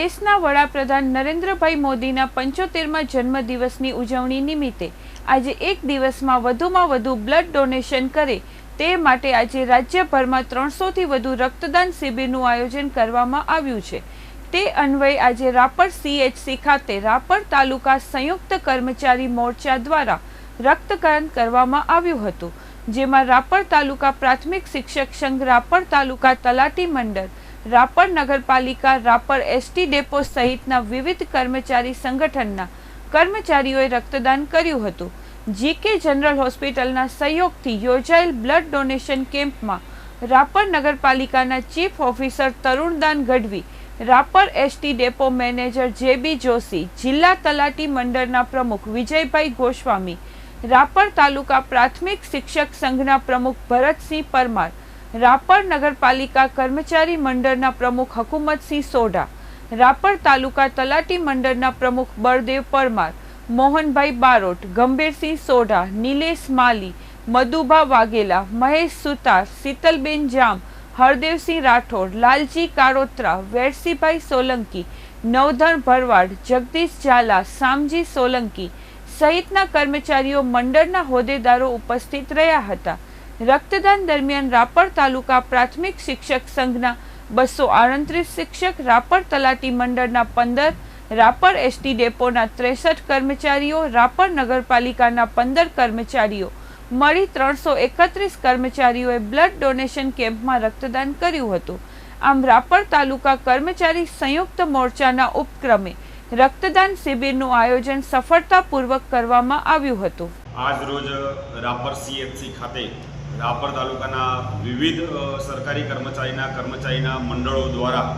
દેશના વડાપ્રધાન નરેન્દ્રભાઈ મોદીના 75મા જન્મદિવસની ઉજવણી નિમિત્તે આજે એક દિવસમાં વધુમાં વધુ બ્લડ ડોનેશન કરે તે માટે આજે રાજ્યભરમાં 300થી વધુ રક્તદાન શિબિરનું આયોજન કરવામાં આવ્યું છે। તે અન્વયે આજે રાપર CHC ખાતે રાપર તાલુકા સંયુક્ત કર્મચારી મોરચા દ્વારા રક્તદાન કરવામાં આવ્યું હતું, જેમાં રાપર તાલુકા પ્રાથમિક શિક્ષક સંઘ, રાપર તાલુકા તલાટી મંડળ, રાપર નગરપાલિકા, રાપર ST ડેપો સહિતના વિવિધ કર્મચારી સંગઠનના કર્મચારીઓએ રક્તદાન કર્યું હતું। GK જનરલ હોસ્પિટલના સહયોગથી યોજાયેલ બ્લડ ડોનેશન કેમ્પમાં રાપર નગરપાલિકાના chief officer Tarundan Gadhvi, Rapar ST depot manager JB Joshi, જિલ્લા તલાટી મંડળના પ્રમુખ વિજયભાઈ ગોસ્વામી, રાપર તાલુકા પ્રાથમિક શિક્ષક સંઘના પ્રમુખ ભરતસિંહ પરમાર, રાપર નગરપાલિકા કર્મચારી મંડળના પ્રમુખ હકુમતસિંહ સોઢા, રાપર તાલુકા તલાટી મંડળના પ્રમુખ બળદેવ પરમાર, મોહનભાઈ બારોટ, ગંભીરસિંહ સોઢા, નિલેશ માલી, મધુભા વાઘેલા, મહેશ સુતાર, શીતલબેન જામ, હરદેવસિંહ રાઠોડ, લાલજી કાળોત્રા, વેરસીભાઈ સોલંકી, નવધણ ભરવાડ, જગદીશ ઝાલા, શામજી સોલંકી સહિતના કર્મચારીઓ મંડળના હોદ્દેદારો ઉપસ્થિત રહ્યા હતા। રક્તદાન દરમિયાન રાપર તાલુકા પ્રાથમિક શિક્ષક સંઘના 238 શિક્ષક, રાપર તલાટી મંડળના 15, રાપર ST ડેપોના 63 કર્મચારીઓ, રાપર નગરપાલિકાના 15 કર્મચારીઓ મળી 331 કર્મચારીઓએ બ્લડ ડોનેશન કેમ્પમાં રક્તદાન કર્યું હતું। આમ રાપર તાલુકા કર્મચારી સંયુક્ત મોરચાના ઉપક્રમે રક્તદાન શિબિરનું આયોજન સફળતાપૂર્વક કરવામાં આવ્યું હતું। આજ રોજ રાપર CHC ખાતે રાપર તાલુકાના વિવિધ સરકારી કર્મચારીના મંડળો દ્વારા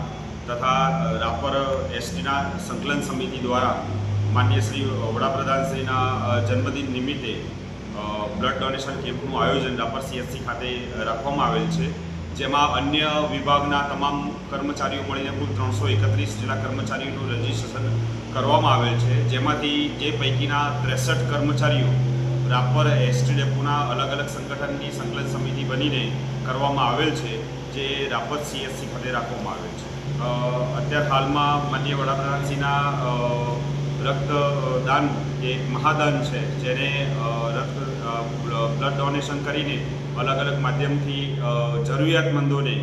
તથા રાપર STના સંકલન સમિતિ દ્વારા માનનીય શ્રી વડાપ્રધાનશ્રીના જન્મદિન નિમિત્તે બ્લડ ડોનેશન કેમ્પનું આયોજન રાપર CHC ખાતે રાખવામાં આવેલ છે, જેમાં અન્ય વિભાગના તમામ કર્મચારીઓ મળીને કુલ 331 જેટલા કર્મચારીઓનું રજીસ્ટ્રેશન કરવામાં આવેલ છે, જેમાંથી જે પૈકીના 63 કર્મચારીઓ રાપર ST ડેપોના અલગ અલગ સંગઠનની સંકલન સમિતિ બનીને કરવામાં આવેલ છે, જે રાપર CHC ખાતે રાખવામાં આવેલ છે। અત્યારે હાલમાં માનનીય વડાપ્રધાનશ્રીના રક્તદાન જે મહાદાન છે, જેને બ્લડ ડોનેશન કરીને અલગ અલગ માધ્યમથી જરૂરિયાતમંદોને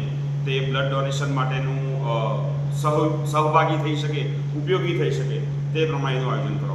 તે બ્લડ ડોનેશન માટેનું સહભાગી થઈ શકે, ઉપયોગી થઈ શકે તે પ્રમાણેનું આયોજન કરવામાં